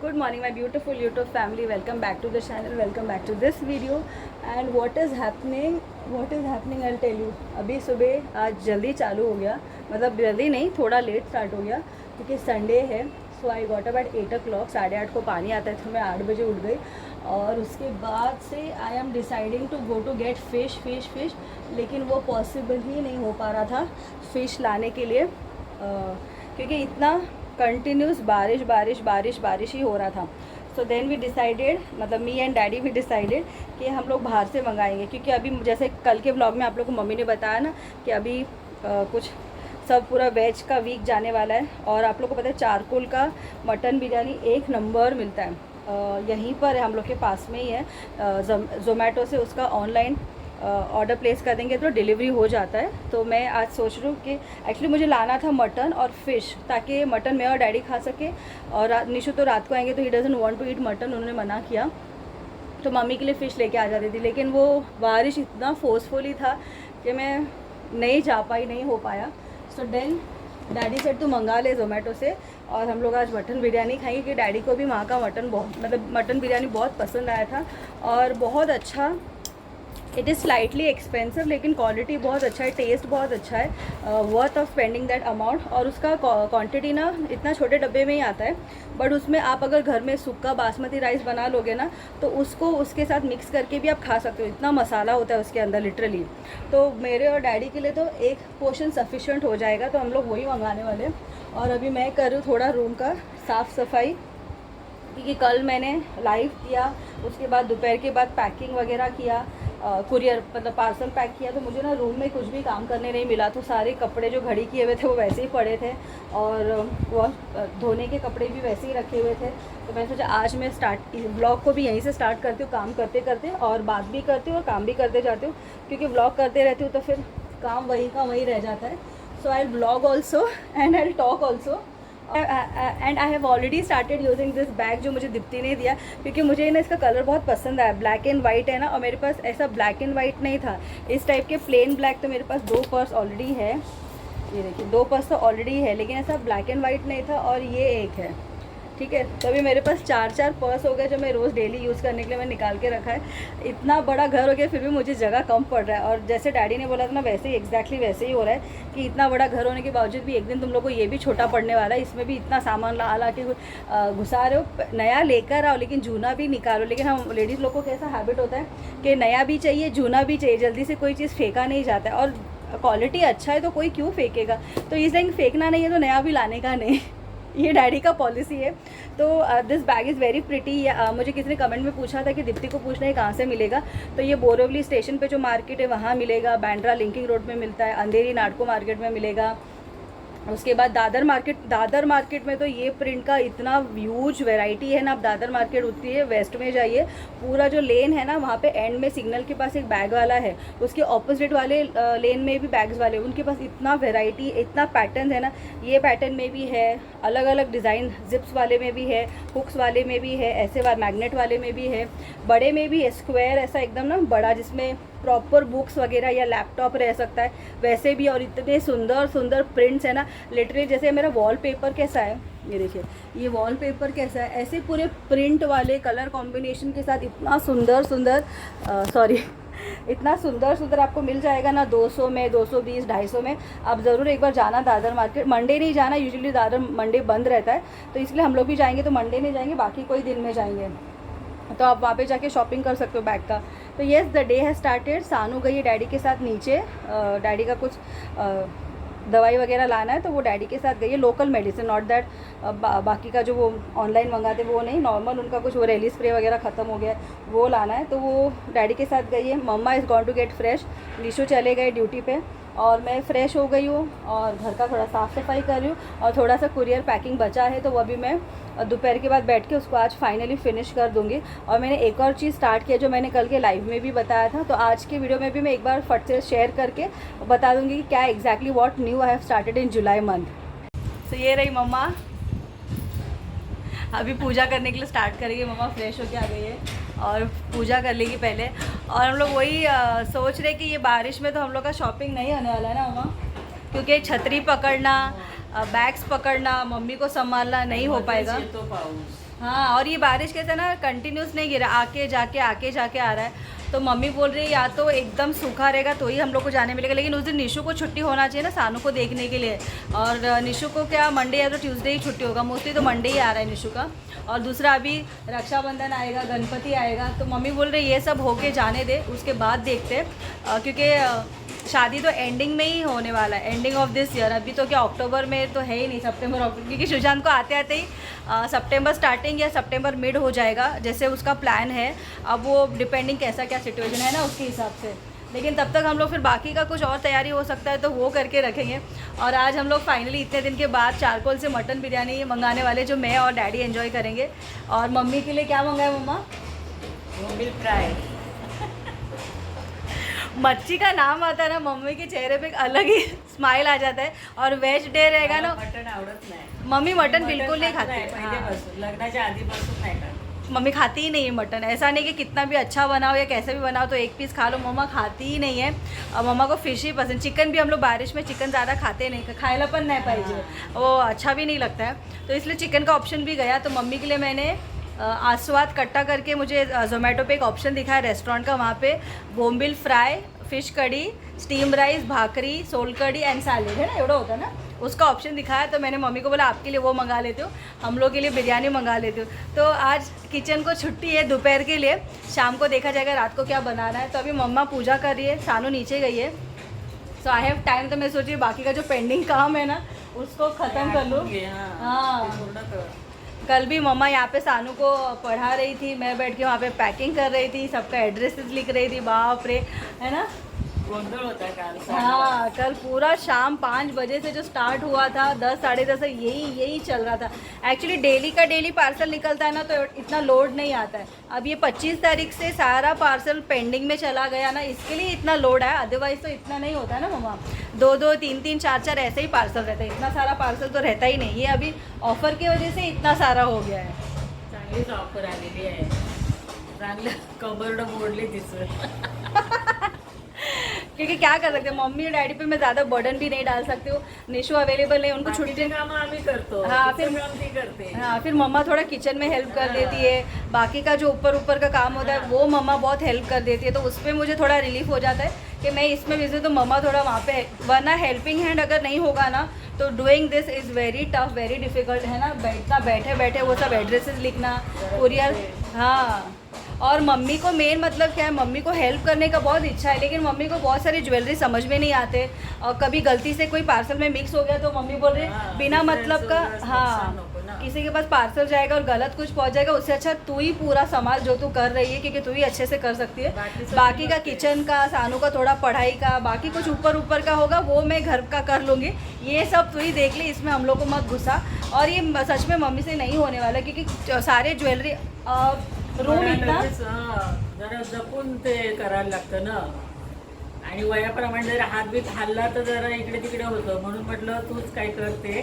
Good morning, my beautiful YouTube family. Welcome back to the channel. Welcome back to this video. And what is happening? I'll tell you. अभी सुबह आज जल्दी चालू हो गया, मतलब जल्दी नहीं, थोड़ा लेट स्टार्ट हो गया क्योंकि संडे है. So I got about 8 o'clock, 8:30 को पानी आता है तो मैं 8 बजे उठ गई. और उसके बाद से I am deciding to go to get fish, लेकिन वो पॉसिबल ही नहीं हो पा रहा था फ़िश लाने के लिए क्योंकि इतना कंटिन्यूस बारिश ही हो रहा था. सो देन वी डिसाइडेड, मतलब me and daddy we decided कि हम लोग बाहर से मंगाएंगे क्योंकि अभी जैसे कल के व्लॉग में आप लोग को मम्मी ने बताया ना कि अभी कुछ सब पूरा वेज का वीक जाने वाला है. और आप लोग को पता है चारकोल का मटन बिरयानी एक नंबर मिलता है. यहीं पर हम लोग के पास में ही है. ज़ोमैटो से उसका ऑनलाइन ऑर्डर प्लेस कर देंगे तो डिलीवरी हो जाता है. तो मैं आज सोच रही हूँ कि एक्चुअली मुझे लाना था मटन और फ़िश ताकि मटन मैं और डैडी खा सके. और निशु तो रात को आएंगे तो he doesn't want to eat mutton, उन्होंने मना किया. तो मम्मी के लिए फ़िश लेके आ जाती थी, लेकिन वो बारिश इतना फोर्सफुली था कि मैं नहीं जा पाई, नहीं हो पाया. सो देन डैडी सेड तू मंगा ले ज़ोमैटो से और हम लोग आज मटन बिरयानी खाएंगे क्योंकि डैडी को भी वहाँ का मटन बिरयानी बहुत पसंद आया था और बहुत अच्छा. इट इज़ स्लाइटली एक्सपेंसिव लेकिन क्वालिटी बहुत अच्छा है, टेस्ट बहुत अच्छा है, worth of spending that amount. और उसका क्वांटिटी ना इतना छोटे डब्बे में ही आता है, बट उसमें आप अगर घर में सूखा बासमती राइस बना लोगे ना तो उसको उसके साथ मिक्स करके भी आप खा सकते हो. इतना मसाला होता है उसके अंदर लिटरली. तो मेरे और डैडी के लिए तो एक पोर्शन सफिशेंट हो जाएगा, तो हम लोग वही मंगाने वाले. और अभी मैं कर रही हूँ थोड़ा रूम का साफ़ सफाई क्योंकि कल मैंने लाइव किया, उसके बाद दोपहर के बाद पैकिंग वगैरह किया, कुरियर मतलब पार्सल पैक किया. तो मुझे ना रूम में कुछ भी काम करने नहीं मिला. तो सारे कपड़े जो घड़ी किए हुए थे वो वैसे ही पड़े थे और वॉश धोने के कपड़े भी वैसे ही रखे हुए थे. तो मैंने सोचा आज मैं ब्लॉग को भी यहीं से स्टार्ट करती हूँ, काम करते करते और बात भी करती हूँ और काम भी करते जाती हूँ क्योंकि ब्लॉग करते रहती हूँ तो फिर काम वही का वही रह जाता है. So I blog also and I talk also. And I have already started using this bag जो मुझे दीप्ति ने दिया क्योंकि मुझे ना इसका कलर बहुत पसंद आया. ब्लैक एंड वाइट है ना, और मेरे पास ऐसा ब्लैक एंड वाइट नहीं था. इस टाइप के प्लेन ब्लैक तो मेरे पास 2 पर्स ऑलरेडी है. ये देखिए 2 पर्स तो ऑलरेडी है, लेकिन ऐसा ब्लैक एंड वाइट नहीं था और ये एक है. ठीक है, तो अभी मेरे पास 4 पर्स हो गए जो मैं रोज़ डेली यूज़ करने के लिए मैं निकाल के रखा है. इतना बड़ा घर हो गया फिर भी मुझे जगह कम पड़ रहा है. और जैसे डैडी ने बोला था ना वैसे ही एग्जैक्टली वैसे ही हो रहा है कि इतना बड़ा घर होने के बावजूद भी एक दिन तुम लोग को ये भी छोटा पड़ने वाला है. इसमें भी इतना सामान ला के घुसा रहे हो. नया लेकर आओ लेकिन जूना भी निकालो. लेकिन हम लेडीज़ लोग को कैसा हैबिट होता है कि नया भी चाहिए जूना भी चाहिए, जल्दी से कोई चीज़ फेंका नहीं जाता है. और क्वालिटी अच्छा है तो कोई क्यों फेंकेगा. तो इस टाइम फेंकना नहीं है तो नया भी लाने का नहीं. ये डैडी का पॉलिसी है. तो this bag is very pretty. मुझे किसी ने कमेंट में पूछा था कि दीप्ति को पूछना है कहाँ से मिलेगा. तो ये बोरिवली स्टेशन पे जो मार्केट है वहाँ मिलेगा, बैंड्रा लिंकिंग रोड में मिलता है, अंधेरी नाटको मार्केट में मिलेगा. उसके बाद दादर मार्केट में तो ये प्रिंट का इतना ह्यूज वैरायटी है ना. आप दादर मार्केट उतरी है, वेस्ट में जाइए, पूरा जो लेन है ना वहाँ पे एंड में सिग्नल के पास एक बैग वाला है, उसके ऑपोजिट वाले लेन में भी बैग्स वाले, उनके पास इतना वैरायटी, इतना पैटर्न है ना. ये पैटर्न में भी है, अलग अलग डिज़ाइन, जिप्स वाले में भी है, हुक्स वाले में भी है, ऐसे मैग्नेट वाले में भी है, बड़े में भी है, स्क्वायर ऐसा एकदम ना बड़ा जिसमें प्रॉपर बुक्स वगैरह या लैपटॉप रह सकता है वैसे भी. और इतने सुंदर प्रिंट्स है ना, लिटरली जैसे मेरा वॉलपेपर कैसा है, ये देखिए ये वॉलपेपर कैसा है, ऐसे पूरे प्रिंट वाले कलर कॉम्बिनेशन के साथ इतना सुंदर आपको मिल जाएगा ना 200 में, 220, 250 में. आप ज़रूर एक बार जाना दादर मार्केट. मंडे नहीं जाना, यूजुअली दादर मंडे बंद रहता है, तो इसलिए हम लोग भी जाएंगे तो मंडे नहीं जाएंगे, बाकी कोई दिन में जाएंगे. तो आप वहाँ पे जाके शॉपिंग कर सकते हो बैग का. तो yes, the day has started. सानू गई है डैडी के साथ नीचे. डैडी का कुछ दवाई वगैरह लाना है तो वो डैडी के साथ गई है. लोकल मेडिसिन, नॉट दैट बाकी का जो वो ऑनलाइन मंगाते वो नहीं, नॉर्मल उनका कुछ वो रेली स्प्रे वगैरह ख़त्म हो गया है वो लाना है. तो वो डैडी के साथ गई है. Mamma is gone to get fresh. Nishu चले गए ड्यूटी पे और मैं फ़्रेश हो गई हूँ और घर का थोड़ा साफ़ सफाई कर रही हूँ. और थोड़ा सा कुरियर पैकिंग बचा है तो वो अभी मैं दोपहर के बाद बैठ के उसको आज फाइनली फ़िनिश कर दूँगी. और मैंने एक और चीज़ स्टार्ट किया जो मैंने कल के लाइव में भी बताया था, तो आज के वीडियो में भी मैं एक बार फट से शेयर करके बता दूँगी कि क्या exactly what new I have started in July month. तो ये रही मम्मा, अभी पूजा करने के लिए स्टार्ट करेगी. मम्मा फ्रेश होके आ गई है और पूजा कर लेगी पहले. और हम लोग वही सोच रहे कि ये बारिश में तो हम लोग का शॉपिंग नहीं होने वाला है ना मम्मा, क्योंकि छतरी पकड़ना, बैग्स पकड़ना, मम्मी को संभालना नहीं हो पाएगा. हाँ, और ये बारिश कैसे ना कंटिन्यूस नहीं गिरा, आके जाके आ रहा है। तो मम्मी बोल रही है या तो एकदम सूखा रहेगा तो ही हम लोग को जाने मिलेगा, लेकिन उस दिन निशु को छुट्टी होना चाहिए ना सानू को देखने के लिए। और निशु को क्या मंडे या तो ट्यूसडे ही छुट्टी होगा, मोस्टली तो मंडे ही आ रहा है निशु का। और दूसरा अभी रक्षाबंधन आएगा, गणपति आएगा, तो मम्मी बोल रही है ये सब होके जाने दे, उसके बाद देखते हैं। क्योंकि शादी तो एंडिंग में ही होने वाला है, एंडिंग ऑफ दिस ईयर। अभी तो क्या अक्टूबर में तो है ही नहीं, सितंबर अक्टूबर, क्योंकि सुशांत को आते आते ही सितंबर स्टार्टिंग या सितंबर मिड हो जाएगा, जैसे उसका प्लान है। अब वो डिपेंडिंग कैसा क्या सिचुएशन है ना उसके हिसाब से, लेकिन तब तक हम लोग फिर बाकी का कुछ और तैयारी हो सकता है तो वो करके रखेंगे। और आज हम लोग फाइनली इतने दिन के बाद चारकोल से मटन बिरयानी मंगाने वाले, जो मैं और डैडी एंजॉय करेंगे। और मम्मी के लिए क्या मंगाए मम्मा? बोंबिल फ्राई। मच्छी का नाम आता है ना, मम्मी के चेहरे पे एक अलग ही स्माइल आ जाता है। और वेज डे रहेगा ना, मटन आवडत नाही। मम्मी मटन बिल्कुल नहीं खाती। हाँ, पहिल्यापासून, लग्नाच्या आधीपासून नाही खात। मम्मी खाती ही नहीं है मटन। ऐसा नहीं कि कितना भी अच्छा बनाओ या कैसे भी बनाओ तो एक पीस खा लो, मम्मा खाती ही नहीं है। और मम्मा को फिश ही पसंद। चिकन भी हम लोग बारिश में चिकन ज़्यादा खाते नहीं, खाएला पण नहीं पाहिजे, वो अच्छा भी नहीं लगता है। तो इसलिए चिकन का ऑप्शन भी गया। तो मम्मी के लिए मैंने आस्वाद कट्टा करके, मुझे जोमेटो पे एक ऑप्शन दिखा है रेस्टोरेंट का, वहाँ पे बोम्बिल फ्राई, फिश कड़ी, स्टीम राइस, भाकरी, सोल कड़ी एंड सैलेड है ना, एवढा होता है ना, उसका ऑप्शन दिखाया। तो मैंने मम्मी को बोला आपके लिए वो मंगा लेती हूँ, हम लोग के लिए बिरयानी मंगा लेती हूँ। तो आज किचन को छुट्टी है दोपहर के लिए, शाम को देखा जाएगा रात को क्या बनाना है। तो अभी मम्मा पूजा कर रही है, सानू नीचे गई है। So I have time. तो मैं सोची बाकी का जो पेंडिंग काम है ना उसको ख़त्म कर लूँ। हाँ, कल भी मम्मा यहाँ पे सानू को पढ़ा रही थी, मैं बैठ के वहाँ पे पैकिंग कर रही थी, सबका एड्रेसेस लिख रही थी। बाप रे, है ना, गोंधळ होता काल। हाँ, कल पूरा शाम 5 बजे से जो स्टार्ट हुआ था 10 साढ़े 10 यही चल रहा था। एक्चुअली डेली का डेली पार्सल निकलता है ना तो इतना लोड नहीं आता है। अब ये 25 तारीख से सारा पार्सल पेंडिंग में चला गया ना, इसके लिए इतना लोड है, अदरवाइज तो इतना नहीं होता है ना मम्मा। 2-2, 3-3, 4-4 ऐसे ही पार्सल रहता है, इतना सारा पार्सल तो रहता ही नहीं। ये अभी ऑफर की वजह से इतना सारा हो गया है। चांगलीच ऑफर आलेली आहे, चांगलं कबर्ड मोडली तिचं। क्योंकि क्या कर सकते हैं, मम्मी और डैडी पे मैं ज़्यादा बर्डन भी नहीं डाल सकती हूँ। निशु अवेलेबल है, उनको छुट्टी काम आम्ही करतो। हाँ, फिर काम ती करते। हाँ, फिर मम्मा थोड़ा किचन में हेल्प कर देती है। बाकी का जो ऊपर का काम होता है वो मम्मा बहुत हेल्प कर देती है, तो उस पर मुझे थोड़ा रिलीफ हो जाता है कि मैं इसमें बिजी तो मम्मा थोड़ा वहाँ पे। वरना हेल्पिंग हैंड अगर नहीं होगा ना तो doing this is very tough, very difficult है ना। बैठे बैठे वो सब एड्रेसेस लिखना, कुरियर। हाँ, और मम्मी को मेन मतलब क्या है, मम्मी को हेल्प करने का बहुत इच्छा है, लेकिन मम्मी को बहुत सारी ज्वेलरी समझ में नहीं आते। और कभी गलती से कोई पार्सल में मिक्स हो गया तो मम्मी बोल रही बिना मतलब का, हाँ, किसी के पास पार्सल जाएगा और गलत कुछ पहुंच जाएगा, उससे अच्छा तू ही पूरा संभाल जो तू कर रही है, क्योंकि तू ही अच्छे से कर सकती है। बाकी का किचन का, सानू का थोड़ा पढ़ाई का, बाकी कुछ ऊपर का होगा वो मैं घर का कर लूँगी, ये सब तू ही देख ली, इसमें हम लोग को मत घुसा। और ये सच में मम्मी से नहीं होने वाला, क्योंकि सारे ज्वेलरी रूम इतना जरा जपून ते करायला लागतं ना, आणि वयाप्रमाणे जर हात बीत हल्ला तर जरा इकडे तिकडे होतं, म्हणून म्हटलं तूच काय करते,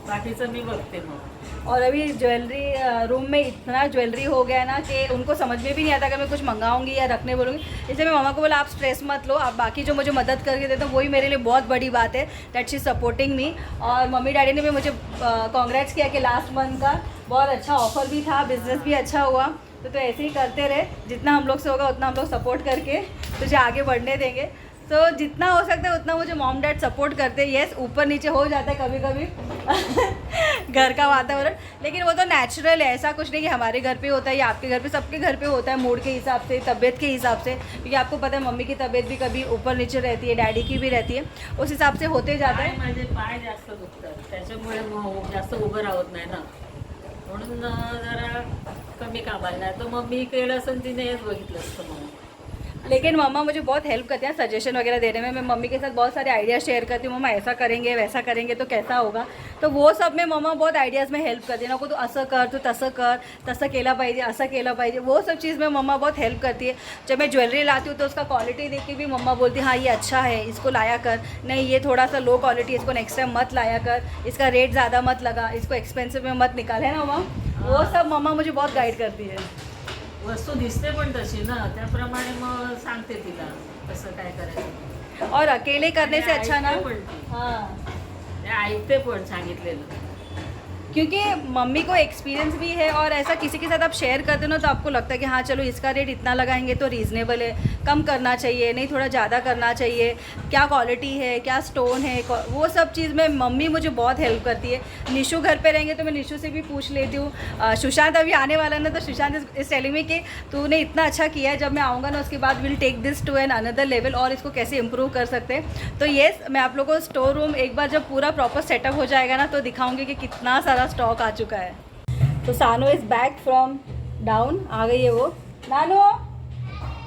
बाकीचं मी बघते मग। और अभी ज्वेलरी रूम में इतना ज्वेलरी हो गया ना कि उनको समझ में भी नहीं आता अगर मैं कुछ मंगाऊंगी या रखने बोलूँगी। इसलिए मैं मम्मा को बोला आप स्ट्रेस मत लो, आप बाकी जो मुझे मदद करके देते हैं वही मेरे लिए बहुत बड़ी बात है, दैट शी सपोर्टिंग मी। और मम्मी डैडी ने भी मुझे कॉन्ग्रेट्स किया कि लास्ट मंथ का बहुत अच्छा ऑफर भी था, बिजनेस भी अच्छा हुआ। तो ऐसे ही करते रहे, जितना हम लोग से होगा उतना हम लोग सपोर्ट करके तुझे आगे बढ़ने देंगे। तो जितना हो सकता है उतना मुझे मॉम डैड सपोर्ट करते हैं। येस, ऊपर नीचे हो जाता है कभी कभी घर का वातावरण, लेकिन वो तो नेचुरल है, ऐसा कुछ नहीं कि हमारे घर पे होता है या आपके घर पे, सबके घर पे होता है मूड के हिसाब से, तबीयत के हिसाब से। क्योंकि आपको पता है मम्मी की तबीयत भी कभी ऊपर नीचे रहती है, डैडी की भी रहती है, उस हिसाब से होते जाता है। माझे पाय जास्त दुखतात, त्याच्यामुळे जास्त उभं राहत नाही ना, म्हणून जरा कमी कामाला नाही, तो मम्मी केलं असेल तिने हेच बघितलं असतं मग। लेकिन मम्मा मुझे बहुत हेल्प करती हैं सजेशन वगैरह देने में। मैं मम्मी के साथ बहुत सारे आइडिया शेयर करती हूँ, मम्मा ऐसा करेंगे वैसा करेंगे तो कैसा होगा, तो वो सब में मम्मा बहुत आइडियाज़ में हेल्प करती है। नको तू असं कर, तू तसं कर, तसं केलं पाहिजे, असं केलं पाहिजे, वो सब चीज़ में मम्मा बहुत हेल्प करती है। जब मैं ज्वेलरी लाती हूँ तो उसका क्वालिटी देख के भी मम्मा बोलती है हाँ ये अच्छा है, इसको लाया कर, नहीं ये थोड़ा सा लो क्वालिटी, इसको नेक्स्ट टाइम मत लाया कर, इसका रेट ज़्यादा मत लगा, इसको एक्सपेंसिव में मत निकाल, है ना मम्मा। वो सब मम्मा मुझे बहुत गाइड करती है। वस्तू दिसते पण तशी ना, त्याप्रमाणे मग सांगते तिला कसं काय करायचं। और अकेले करने से अच्छा ना, ऐकते पण ती. हाँ, ते ऐकते पण सांगितलेलं। क्योंकि मम्मी को एक्सपीरियंस भी है और ऐसा किसी के साथ आप शेयर करते हो ना तो आपको लगता है कि हाँ चलो इसका रेट इतना लगाएंगे तो रीज़नेबल है, कम करना चाहिए, नहीं थोड़ा ज़्यादा करना चाहिए, क्या क्वालिटी है, क्या स्टोन है, वो सब चीज़ में मम्मी मुझे बहुत हेल्प करती है। निशु घर पे रहेंगे तो मैं निशु से भी पूछ लेती हूँ। सुशांत अभी आने वाला ना, तो सुशांत इस टेलिंग में कि तूने इतना अच्छा किया है, जब मैं आऊँगा ना उसके बाद will take this to an another level और इसको कैसे इम्प्रूव कर सकते हैं। तो येस, मैं आप लोगों को स्टोर रूम एक बार जब पूरा प्रॉपर सेटअप हो जाएगा ना तो दिखाऊंगी कि कितना सारा स्टॉक आ चुका है। तो सानो इज़ बैक फ्रॉम डाउन, आ गई है वो। नानो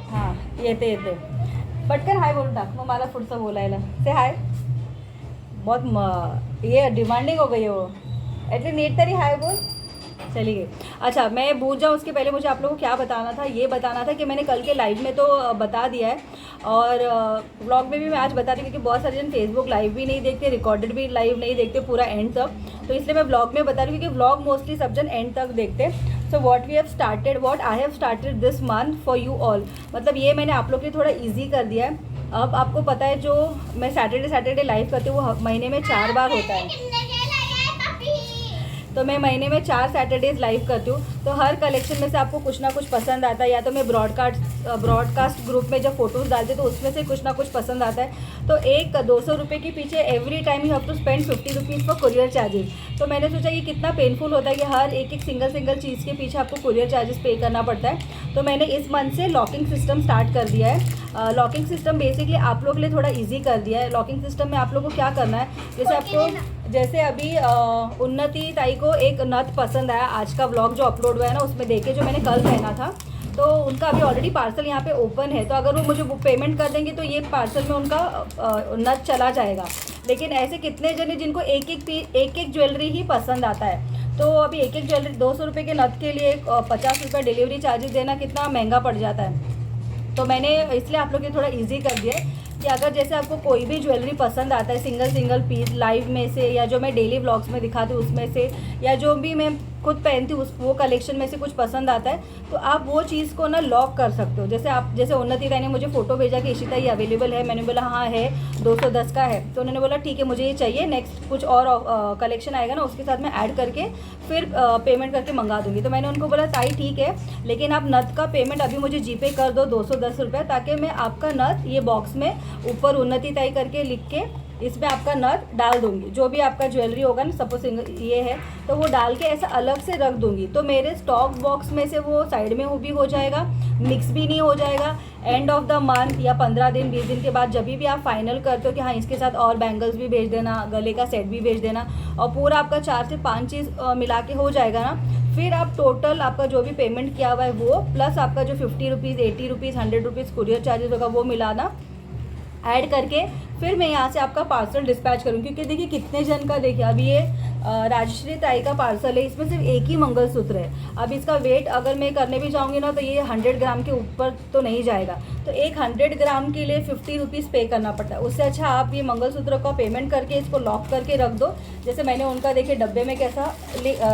हां येते येते पटकन हाय बोलून टाक, मग मला पुढचं बोलायला से हाय। बहुत ये डिमांडिंग हो गई है वो, एटली नीट तरी हाय बोल। चली गई। अच्छा, मैं भूल जाऊँ उसके पहले मुझे आप लोगों को क्या बताना था। ये बताना था कि मैंने कल के लाइव में तो बता दिया है और व्लॉग में भी मैं आज बता रही हूँ, क्योंकि बहुत सारे जन फेसबुक लाइव भी नहीं देखते, रिकॉर्डेड भी लाइव नहीं देखते पूरा एंड तक, तो इसलिए मैं व्लॉग में बता रही हूँ, क्योंकि व्लॉग मोस्टली सब जन एंड तक देखते। So what I have started this month for you all, मतलब ये मैंने आप लोग के लिए थोड़ा ईजी कर दिया है। अब आपको पता है जो मैं सैटरडे लाइव करती हूँ वो महीने में 4 बार होता है, तो मैं महीने में 4 सैटरडेज़ लाइव करती हूँ। तो हर कलेक्शन में से आपको कुछ ना कुछ पसंद आता है, या तो मैं ब्रॉडकास्ट ग्रुप में जब फोटोज़ डालती हूँ तो उसमें से कुछ ना कुछ पसंद आता है। तो एक 200 रुपये के पीछे every time you have to spend 50 rupees for courier charges. तो मैंने सोचा ये कितना पेनफुल होता है कि हर एक सिंगल चीज़ के पीछे आपको कुरियर चार्जेस पे करना पड़ता है। तो मैंने इस मंथ से लॉकिंग सिस्टम स्टार्ट कर दिया है। लॉकिंग सिस्टम बेसिकली आप लोगों के लिए थोड़ा ईजी कर दिया है। लॉकिंग सिस्टम में आप लोगों को क्या करना है, जैसे अभी उन्नति ताई को एक नथ पसंद आया, आज का व्लॉग जो अपलोड हुआ है ना उसमें देखे, जो मैंने कल पहना था, तो उनका अभी ऑलरेडी पार्सल यहाँ पे ओपन है। तो अगर वो मुझे पेमेंट कर देंगे तो ये पार्सल में उनका नथ चला जाएगा। लेकिन ऐसे कितने जने जिनको एक ज्वेलरी ही पसंद आता है, तो अभी एक ज्वेलरी 200 रुपये के नथ के लिए 50 रुपये डिलीवरी चार्जेस देना कितना महंगा पड़ जाता है। तो मैंने इसलिए आप लोग ये थोड़ा ईजी कर दिया है कि अगर जैसे आपको कोई भी ज्वेलरी पसंद आता है सिंगल पीस लाइव में से, या जो मैं डेली व्लॉग्स में दिखाती हूँ उसमें से, या जो भी मैं खुद पहनती हूँ वो कलेक्शन में से कुछ पसंद आता है, तो आप वो चीज़ को ना लॉक कर सकते हो। जैसे उन्नति ताई ने मुझे फ़ोटो भेजा कि इशिता ये अवेलेबल है, मैंने बोला हाँ है, 210 का है, तो उन्होंने बोला ठीक है मुझे ये चाहिए, नेक्स्ट कुछ और कलेक्शन आएगा ना उसके साथ मैं ऐड करके फिर पेमेंट करके मंगा दूँगी। तो मैंने उनको बोला ताई ठीक है, लेकिन आप नथ का पेमेंट अभी मुझे जीपे कर दो 210 रुपये, ताकि मैं आपका नथ ये बॉक्स में ऊपर उन्नति ताई करके लिख के इसमें आपका नथ डाल दूंगी। जो भी आपका ज्वेलरी होगा ना, सपोज ये है तो वो डाल के ऐसा अलग से रख दूंगी, तो मेरे स्टॉक बॉक्स में से वो साइड में भी हो जाएगा, मिक्स भी नहीं हो जाएगा। एंड ऑफ द मंथ या 15 दिन 20 दिन के बाद जब भी आप फाइनल करते हो कि हाँ इसके साथ और बैंगल्स भी भेज देना, गले का सेट भी भेज देना, और पूरा आपका 4 से 5 चीज़ मिला के हो जाएगा ना, फिर आप टोटल आपका जो भी पेमेंट किया हुआ है वो प्लस आपका जो 50 rupees 80 rupees 100 rupees courier charges होगा वो मिलाना, ऐड करके फिर मैं यहाँ से आपका पार्सल डिस्पैच करूँ। क्योंकि देखिए कितने जन का, देखिए अब ये राजश्री ताई का पार्सल है, इसमें सिर्फ एक ही मंगलसूत्र है। अब इसका वेट अगर मैं करने भी जाऊँगी ना तो ये 100 ग्राम के ऊपर तो नहीं जाएगा, तो एक 100 ग्राम के लिए 50 रुपीज़ पे करना पड़ता है। उससे अच्छा आप ये मंगलसूत्र का पेमेंट करके इसको लॉक करके रख दो, जैसे मैंने उनका देखिए डब्बे में कैसा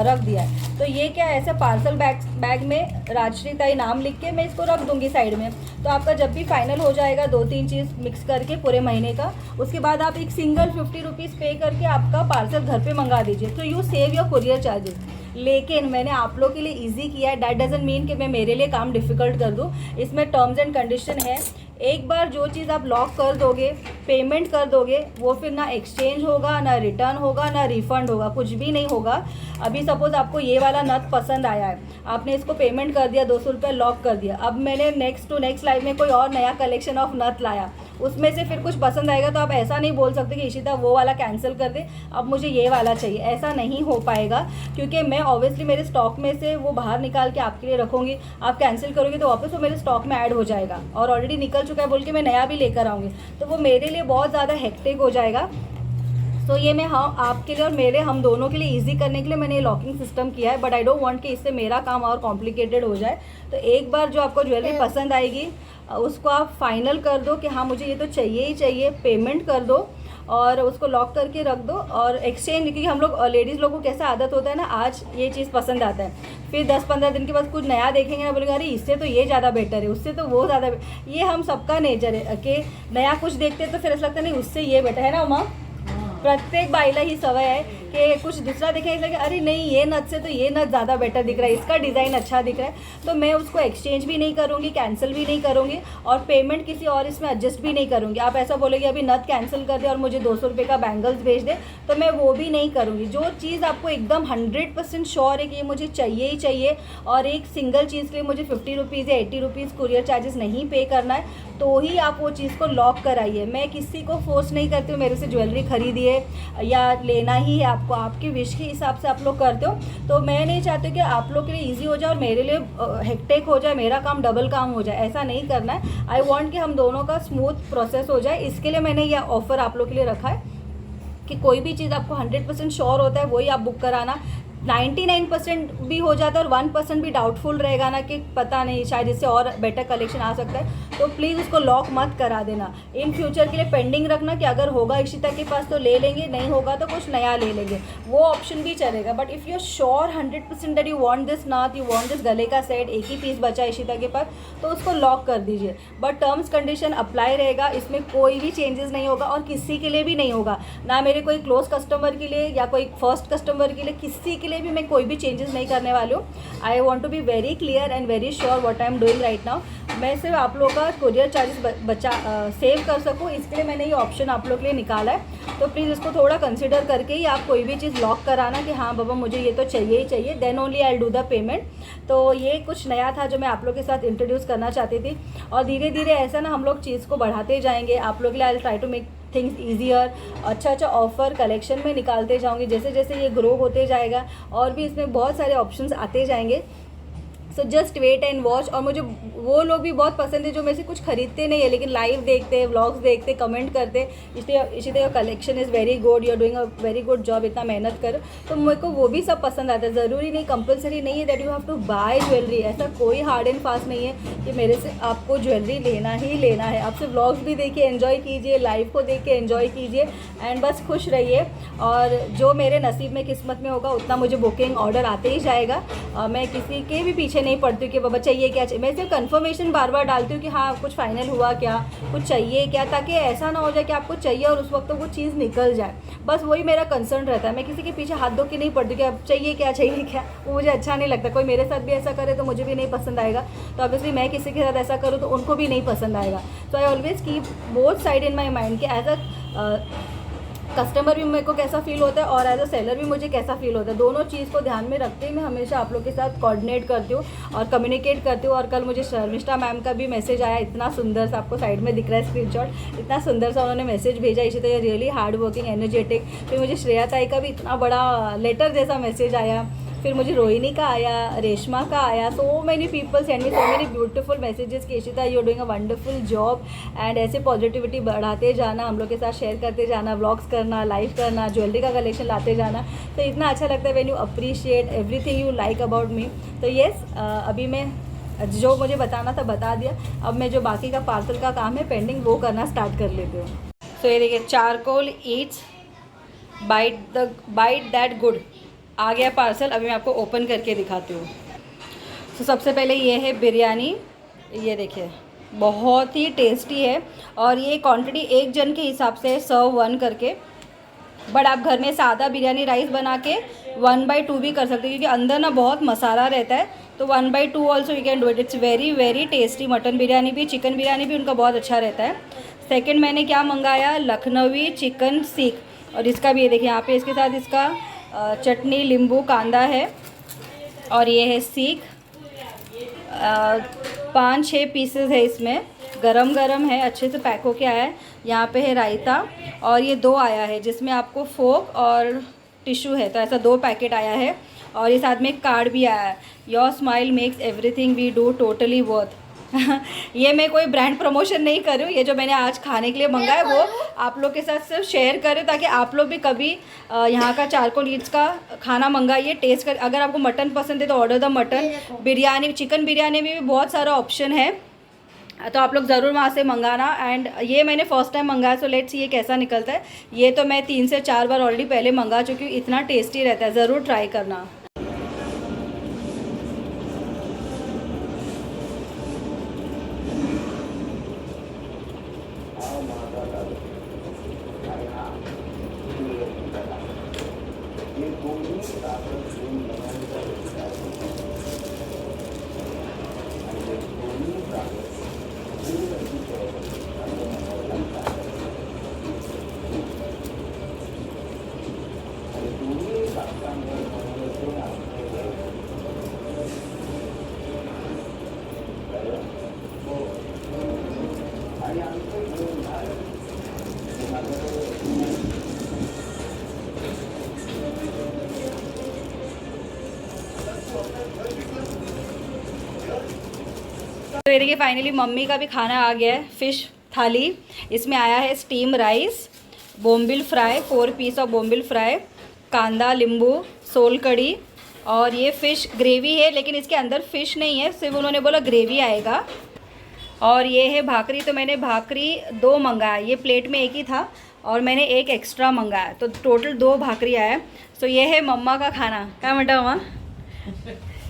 रख दिया है। तो ये क्या ऐसे पार्सल बैग में राजश्री ताई नाम लिख के मैं इसको रख दूँगी साइड में। तो आपका जब भी फाइनल हो जाएगा 2-3 चीज़ मिक्स करके पूरे महीने का, उसके बाद आप एक सिंगल 50 रुपीज़ पे करके आपका पार्सल घर पे मंगा दीजिए, तो you save your courier charges. लेकिन मैंने आप लोग के लिए इजी किया है, दैट डजंट मीन कि मैं मेरे लिए काम डिफ़िकल्ट कर दूँ। इसमें टर्म्स एंड कंडीशन है, एक बार जो चीज़ आप लॉक कर दोगे, पेमेंट कर दोगे, वो फिर ना एक्सचेंज होगा, ना रिटर्न होगा, ना रिफ़ंड होगा, कुछ भी नहीं होगा। अभी सपोज़ आपको ये वाला नथ पसंद आया है, आपने इसको पेमेंट कर दिया, 200 रुपये लॉक कर दिया, अब मैंने नेक्स्ट लाइव में कोई और नया कलेक्शन ऑफ नथ लाया, उसमें से फिर कुछ पसंद आएगा, तो आप ऐसा नहीं बोल सकते कि इशिता वो वाला कैंसिल कर दे, अब मुझे ये वाला चाहिए, ऐसा नहीं हो पाएगा। क्योंकि मैं ऑब्वियसली मेरे स्टॉक में से वो बाहर निकाल के आपके लिए रखूँगी, आप कैंसिल करोगे तो वापस वो मेरे स्टॉक में ऐड हो जाएगा, और ऑलरेडी निकल चुका है बोल के मैं नया भी लेकर आऊँगी, तो वो मेरे लिए बहुत ज़्यादा हेक्टिक हो जाएगा। तो ये मैं आपके लिए और मेरे हम दोनों के लिए इजी करने के लिए मैंने ये लॉकिंग सिस्टम किया है, बट आई डोंट वांट कि इससे मेरा काम और कॉम्प्लिकेटेड हो जाए। तो एक बार जो आपको ज्वेलरी पसंद आएगी उसको आप फाइनल कर दो कि हाँ मुझे ये तो चाहिए ही चाहिए, पेमेंट कर दो और उसको लॉक करके रख दो। और एक्सचेंज, क्योंकि हम लोग लेडीज़ लोगों को कैसा आदत होता है ना, आज ये चीज़ पसंद आता है, फिर 10-15 दिन के बाद कुछ नया देखेंगे ना, बोलेंगे अरे इससे तो ये ज़्यादा बेटर है, उससे तो वो ज़्यादा, ये हम सबका नेचर है कि नया कुछ देखते हैं तो फिर ऐसा लगता है नहीं उससे ये बेटर है ना। उमा, प्रत्येक बाईला ही सवय आहे कि कुछ दूसरा दिखे, ऐसा कि अरे नहीं ये नथ से तो ये नथ ज़्यादा बेटर दिख रहा है, इसका डिज़ाइन अच्छा दिख रहा है, तो मैं उसको एक्सचेंज भी नहीं करूँगी, कैंसिल भी नहीं करूँगी और पेमेंट किसी और इसमें एडजस्ट भी नहीं करूँगी। आप ऐसा बोलोगे अभी नथ कैंसिल कर दे और मुझे 200 रुपये का बैंगल्स भेज दे, तो मैं वो भी नहीं करूँगी। जो चीज़ आपको एकदम 100% श्योर है कि ये मुझे चाहिए ही चाहिए और एक सिंगल चीज़ के लिए मुझे 50 रुपीज़ या 80 रुपीज़ कुरियर चार्जेस नहीं पे करना है, तो ही आप वो चीज़ को लॉक कराइए। मैं किसी को फोर्स नहीं करती हूँ मेरे से ज्वेलरी खरीदिए या लेना ही है आपको, आपकी विश के हिसाब से आप लोग करते हो। तो मैं नहीं चाहती कि आप लोग के लिए ईजी हो जाए और मेरे लिए हेक्टेक हो जाए, मेरा काम डबल काम हो जाए, ऐसा नहीं करना है। आई वॉन्ट कि हम दोनों का स्मूथ प्रोसेस हो जाए, इसके लिए मैंने यह ऑफ़र आप लोग के लिए रखा है कि कोई भी चीज़ आपको 100% श्योर होता है वही आप बुक कराना। 99% भी हो जाता है और 1% भी डाउटफुल रहेगा ना कि पता नहीं शायद इससे और बेटर कलेक्शन आ सकता है, तो प्लीज़ उसको लॉक मत करा देना। इन फ्यूचर के लिए पेंडिंग रखना कि अगर होगा इशिता के पास तो ले लेंगे, नहीं होगा तो कुछ नया ले लेंगे, वो ऑप्शन भी चलेगा। But if you are sure 100% that you want this नथ, यू वांट दिस गले का सेट, एक ही पीस बचा इशिता के पास, तो उसको लॉक कर दीजिए। बट टर्म्स कंडीशन अप्लाई रहेगा, इसमें कोई भी चेंजेस नहीं होगा और किसी के लिए भी नहीं होगा, ना मेरे कोई क्लोज कस्टमर के लिए या कोई फर्स्ट कस्टमर के लिए, किसी के लिए भी मैं कोई भी चेंजेस नहीं करने वाली हूँ। I want to be very clear and very sure what I am doing right now. मैं सिर्फ आप लोगों का कुरियर चार्जेस सेव कर सकूँ, इसके लिए मैंने ये ऑप्शन आप लोग के लिए निकाला है। तो प्लीज़ इसको थोड़ा कंसिडर करके ही आप कोई भी चीज़ लॉक कराना कि हाँ बाबा मुझे ये तो चाहिए ही चाहिए, then only I do the payment. तो ये कुछ नया था जो मैं आप लोग के साथ इंट्रोड्यूस करना चाहती थी और धीरे धीरे ऐसा ना हम लोग चीज़ को बढ़ाते जाएंगे। आप लोग के लिए I try to make things easier, अच्छा ऑफ़र कलेक्शन में निकालते जाऊंगी जैसे जैसे ये ग्रो होते जाएगा और भी इसमें बहुत सारे ऑप्शंस आते जाएंगे। So just wait and watch. और मुझे वो लोग भी बहुत पसंद है जो मेरे से कुछ खरीदते नहीं है लेकिन लाइव देखते हैं, व्लॉग्स देखते, कमेंट करते, इसलिए collection is very good, you are doing a very good job, इतना मेहनत करो, तो मेरे को वो भी सब पसंद आता है। ज़रूरी नहीं, कंपलसरी नहीं है that you have to buy jewellery, ऐसा कोई हार्ड एंड फास्ट नहीं है कि मेरे से आपको ज्वेलरी लेना ही लेना है। आपसे व्लॉग्स भी देखिए, एन्जॉय कीजिए, लाइव को देख के एन्जॉय कीजिए एंड बस खुश रहिए। और जो मेरे नसीब में किस्मत में होगा उतना मुझे बुकिंग ऑर्डर आते ही जाएगा। मैं किसी के भी पीछे नहीं पड़ती हूँ कि बाबा चाहिए क्या चाहिए, मैं सिर्फ कंफर्मेशन बार बार डालती हूँ कि हाँ कुछ फाइनल हुआ क्या, कुछ चाहिए क्या, ताकि ऐसा ना हो जाए कि आपको चाहिए और उस वक्त तो वो चीज़ निकल जाए। बस वही मेरा कंसर्न रहता है। मैं किसी के पीछे हाथ धो के नहीं पड़ती कि अब चाहिए क्या, वो मुझे अच्छा नहीं लगता। कोई मेरे साथ भी ऐसा करे तो मुझे भी नहीं पसंद आएगा, तो ऑब्वियसली मैं किसी के साथ ऐसा करूँ तो उनको भी नहीं पसंद आएगा। तो I always keep both side in my mind कि एज अ कस्टमर भी मेरे को कैसा फील होता है और एज अ सेलर भी मुझे कैसा फील होता है, दोनों चीज़ को ध्यान में रखते ही मैं हमेशा आप लोग के साथ कोऑर्डिनेट करती हूँ और कम्युनिकेट करती हूँ। और कल मुझे शर्मिष्ठा मैम का भी मैसेज आया, इतना सुंदर सा, आपको साइड में दिख रहा है स्क्रीनशॉट, इतना सुंदर सा उन्होंने मैसेज भेजा, इसी तरह रियली हार्ड वर्किंग एनर्जेटिक। फिर मुझे श्रेया ताई का भी इतना बड़ा लेटर जैसा मैसेज आया, फिर मुझे रोहिणी का आया, रेशमा का आया, so many people send me so many beautiful messages कि Ishita you are doing a wonderful job. And ऐसे पॉजिटिविटी बढ़ाते जाना, हम लोग के साथ शेयर करते जाना, व्लॉग्स करना, लाइव करना, ज्वेलरी का कलेक्शन लाते जाना, तो इतना अच्छा लगता है when you appreciate everything you like about me. तो येस, अभी मैं जो मुझे बताना था बता दिया, अब मैं जो बाकी का पार्सल का काम है पेंडिंग वो करना स्टार्ट कर लेती हूँ। तो ये देखिए, charcoal eats bite that good आ गया पार्सल। अभी मैं आपको ओपन करके दिखाती हूँ। तो सबसे पहले ये है बिरयानी, ये देखिए बहुत ही टेस्टी है और ये क्वांटिटी एक जन के हिसाब से सर्व 1 करके। बट आप घर में सादा बिरयानी राइस बना के 1/2 भी कर सकते हैं क्योंकि अंदर ना बहुत मसाला रहता है, तो 1/2 also you can do it. It's very very tasty. Mutton biryani भी, चिकन बिरयानी भी उनका बहुत अच्छा रहता है। सेकंड मैंने क्या मंगाया, लखनवी चिकन सीख, और इसका भी ये देखिए यहाँ पे इसके साथ इसका चटनी, नींबू, कांदा है और ये है सीख। 5-6 पीसेस है इसमें, गरम गरम है, अच्छे से पैक होके आया है। यहाँ पे है रायता और ये 2 आया है जिसमें आपको फोक और टिश्यू है, तो ऐसा 2 पैकेट आया है। और ये साथ में एक कार्ड भी आया है, your smile makes everything we do totally worth. ये मैं कोई ब्रांड प्रमोशन नहीं कर रही हूँ, ये जो मैंने आज खाने के लिए मंगाया वो आप लोग के साथ सिर्फ शेयर करें ताकि आप लोग भी कभी यहाँ का चारकोल ईट्स का खाना मंगाइए, टेस्ट कर। अगर आपको मटन पसंद है तो order the mutton. Biryani, chicken biryani में भी बहुत सारा ऑप्शन है, तो आप लोग ज़रूर वहाँ से मंगाना। एंड ये मैंने फ़र्स्ट टाइम मंगाया, सो लेट्स ये कैसा निकलता है। ये तो मैं 3 से 4 बार ऑलरेडी पहले मंगा चुकी हूँ, इतना टेस्टी रहता है, ज़रूर ट्राई करना। तो ये देखिए फाइनली मम्मी का भी खाना आ गया है, फिश थाली। इसमें आया है steam rice, bombil fry, 4 piece of bombil fry, कांदा, नींबू, सोल कड़ी, और ये फ़िश ग्रेवी है, लेकिन इसके अंदर फ़िश नहीं है, सिर्फ उन्होंने बोला ग्रेवी आएगा। और ये है भाकरी, तो मैंने भाकरी 2 मंगाया, ये प्लेट में एक ही था और मैंने एक एक्स्ट्रा मंगाया, तो टोटल 2 भाकरी आया। तो ये है मम्मा का खाना। क्या म्हणता मम्मा?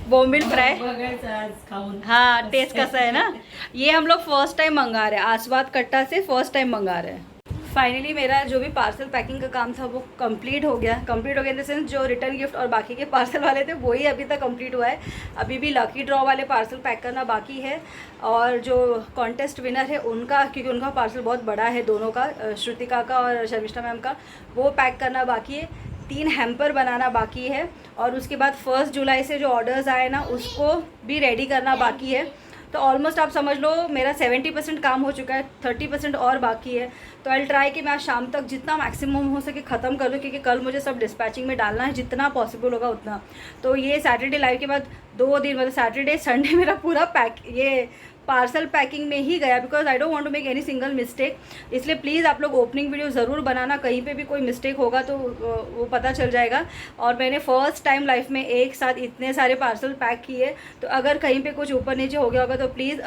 बोम्बिल फ्राय। बघायचं आज खाऊन। हाँ, टेस्ट कैसा है ना। ये हम लोग फर्स्ट टाइम मंगा रहे हैं, आस्वाद कट्टा से फर्स्ट टाइम मंगा रहे हैं। फाइनली मेरा जो भी पार्सल पैकिंग का काम था वो कंप्लीट हो गया इन द सेंस जो रिटर्न गिफ्ट और बाकी के पार्सल वाले थे वही अभी तक कंप्लीट हुआ है। अभी भी लकी ड्रॉ वाले पार्सल पैक करना बाकी है, और जो कॉन्टेस्ट विनर है उनका, क्योंकि उनका पार्सल बहुत बड़ा है दोनों का, श्रुतिका का और शर्मिष्ठा मैम का, वो पैक करना बाकी है। 3 हैम्पर बनाना बाकी है, और उसके बाद 1 जुलाई से जो ऑर्डर्स आए ना उसको भी रेडी करना बाकी है। तो ऑलमोस्ट आप समझ लो मेरा 70% काम हो चुका है, 30% और बाकी है। तो आई ट्राई कि मैं आज शाम तक जितना मैक्सिमम हो सके ख़त्म कर दूँ, क्योंकि कल मुझे सब डिस्पैचिंग में डालना है, जितना पॉसिबल होगा उतना। तो ये सैटरडे लाइव के बाद 2 दिन, मतलब सैटरडे संडे मेरा पूरा ये पार्सल पैकिंग में ही गया, because I don't want to make any single mistake. इसलिए प्लीज़ आप लोग ओपनिंग वीडियो ज़रूर बनाना, कहीं पे भी कोई मिस्टेक होगा तो वो पता चल जाएगा। और मैंने फ़र्स्ट टाइम लाइफ में एक साथ इतने सारे पार्सल पैक किए, तो अगर कहीं पे कुछ ऊपर नीचे हो गया होगा तो प्लीज़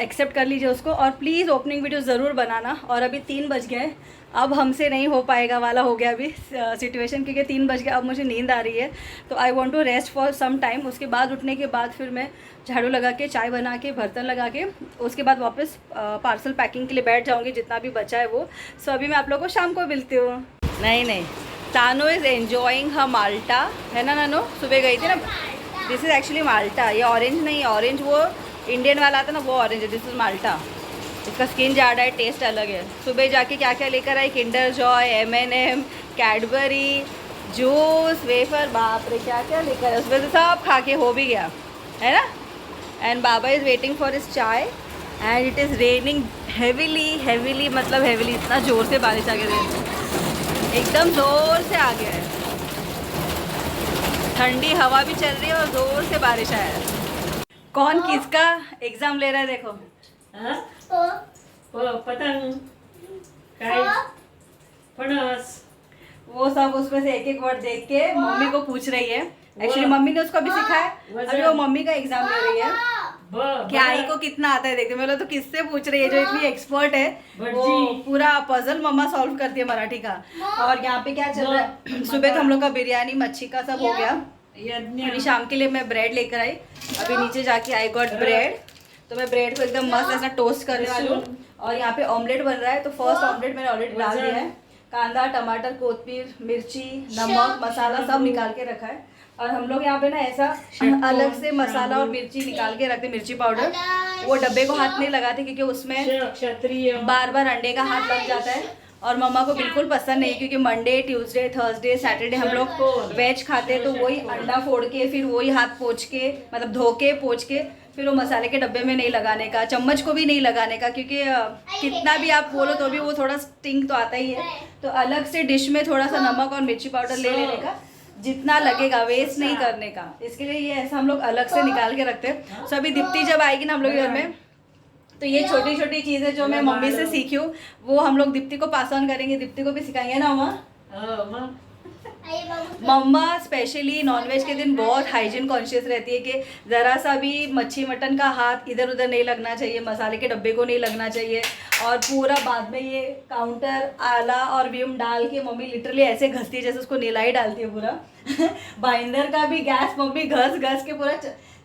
एक्सेप्ट कर लीजिए उसको, और प्लीज़ ओपनिंग वीडियो ज़रूर बनाना। और अभी 3 बज गए, अब हमसे नहीं हो पाएगा वाला हो गया अभी सिचुएशन, क्योंकि 3 बज गया, अब मुझे नींद आ रही है। तो I want to rest for some time. उसके बाद उठने के बाद फिर मैं झाड़ू लगा के, चाय बना के, बर्तन लगा के, उसके बाद वापस पार्सल पैकिंग के लिए बैठ जाऊँगी, जितना भी बचा है वो। सो अभी मैं आप लोगों को शाम को मिलती हूँ। नहीं, तानो इज़ एन्जॉइंग हर माल्टा, है ना नानो? सुबह गई थी ना। दिस इज़ एक्चुअली माल्टा, ये ऑरेंज नहीं, ऑरेंज वो इंडियन वाला आता ना वो ऑरेंज है, दिस इज़ माल्टा। इसका स्किन ज़्यादा है, टेस्ट अलग है। सुबह जाके क्या क्या लेकर आई, Kinder Joy, M&M, Cadbury, juice, wafer, बाप रे क्या क्या लेकर आए। उसमें से सब खा के हो भी गया, है ना। And Baba is waiting for his chai, and it is raining heavily, मतलब हेविली, इतना ज़ोर से बारिश आ गया, एकदम ज़ोर से आ गया है। ठंडी हवा भी चल रही है और ज़ोर से बारिश आया है। कौन किसका एग्ज़ाम ले रहा है देखो। हाँ? पतंग काय फणस, वो सब उसमें से एक वर्ड देख के मम्मी को पूछ रही है। एक्चुअली मम्मी ने उसको अभी सिखाया, अभी वो मम्मी का एग्जाम ले रही है कि आई को कितना आता है देखते। मैं तो किससे पूछ रही है, जो इतनी एक्सपर्ट है, वो पूरा पजल मम्मा सॉल्व करती है मराठी का। और यहाँ पे क्या चल रहा है, सुबह तो हम लोग का बिरयानी मच्छी का सब हो गया। अभी शाम के लिए मैं ब्रेड लेकर आई, अभी नीचे जाके आई गॉट ब्रेड। तो मैं ब्रेड को एकदम मस्त ऐसा टोस्ट करने वाली हूँ, और यहाँ पे ऑमलेट बन रहा है। तो फर्स्ट ऑमलेट मैंने ऑलरेडी डाल दिया है, कांदा, टमाटर, कोतमीर, मिर्ची, नमक, मसाला सब निकाल के रखा है। और हम लोग यहाँ पे ना ऐसा अलग से मसाला और मिर्ची निकाल के रखते, मिर्ची पाउडर, वो डब्बे को हाथ नहीं लगाते, क्योंकि उसमें क्षत्रिय बार अंडे का हाथ लग जाता है, और मम्मा को बिल्कुल पसंद नहीं, क्योंकि मंडे, ट्यूसडे, थर्सडे, सैटरडे हम लोग वेज खाते हैं। तो वही अंडा फोड़ के, फिर वही हाथ पोंछ के, मतलब धो के पोंछ के, फिर वो मसाले के डब्बे में नहीं लगाने का, चम्मच को भी नहीं लगाने का, क्योंकि कितना भी आप बोलो तो भी वो थोड़ा स्टिंग तो आता ही है। तो अलग से डिश में थोड़ा सा नमक और मिर्ची पाउडर ले लेने का, जितना लगेगा, वेस्ट नहीं करने का। इसके लिए ये ऐसा हम लोग अलग से निकाल के रखते हैं। सो अभी दीप्ति जब आएगी ना हम लोग घर में, तो ये छोटी छोटी चीज़ें जो मैं मम्मी से सीखी हूँ वो हम लोग दीप्ति को पास ऑन करेंगे, दीप्ति को भी सिखाएंगे ना मम्मा। मम्मा स्पेशली नॉनवेज के दिन बहुत हाइजीन कॉन्शियस रहती है, कि ज़रा सा भी मच्छी मटन का हाथ इधर उधर नहीं लगना चाहिए, मसाले के डब्बे को नहीं लगना चाहिए। और पूरा बाद में ये काउंटर, आला और विम डाल के मम्मी लिटरली ऐसे घसती है जैसे उसको नीलाई डालती है पूरा। बाइंदर का भी गैस मम्मी घस के पूरा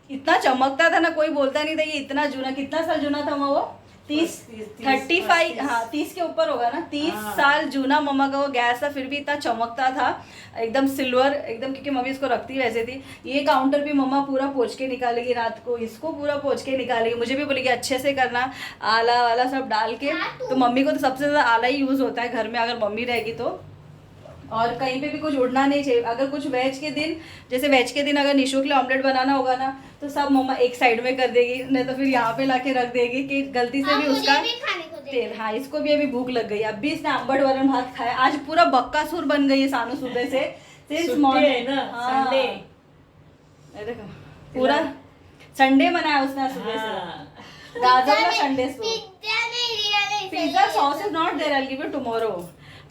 इतना चमकता था ना, कोई बोलता नहीं था ये इतना जूना। कितना साल जूना था वो? 35, हाँ 30 के ऊपर होगा ना, 30 साल जूना मम्मा का वो गैस था, फिर भी इतना चमकता था, एकदम सिल्वर एकदम, क्योंकि मम्मी इसको रखती वैसे थी। ये काउंटर भी मम्मा पूरा पोंछ के निकालेगी रात को, इसको पूरा पोंछ के निकालेगी। मुझे भी बोलेगी अच्छे से करना, आला वाला सब डाल के। तो मम्मी को तो सबसे ज़्यादा आला ही यूज़ होता है घर में, अगर मम्मी रहेगी तो। और कहीं पे भी कुछ उड़ना नहीं चाहिए। अगर कुछ वेज के दिन, जैसे वेज के दिन अगर निशु के लिए ऑमलेट बनाना होगा ना, तो सब मम्मा एक साइड में कर देगी, नहीं तो फिर यहाँ पे लाके रख देगी कि गलती से भी उसका तेल। हाँ, इसको भी अभी भूख लग गई। अब भी इसने आंबट वरण भात खाया। आज पूरा बक्कासुर बन गई है सानू सुबह से, सिंस मॉर्निंग। हाँ, देखो पूरा संडे मनाया उसने आज सुबह से, गाजर का Sunday pizza sauce is not there, I give it tomorrow.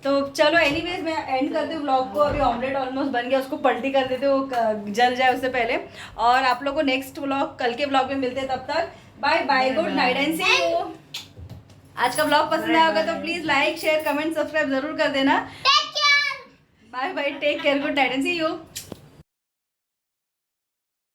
तो चलो एनीवेज मैं एंड करती हूँ ब्लॉग को। अभी ऑमलेट ऑलमोस्ट बन गया, उसको पलटी कर देते हो जल जाए उससे पहले। और आप लोग को नेक्स्ट ब्लॉग कल के ब्लॉग में मिलते हैं, तब तक bye bye, good night and see you. आज का ब्लॉग पसंद आया होगा तो please like share comment subscribe जरूर कर देना। Bye bye, take care, good night and see you.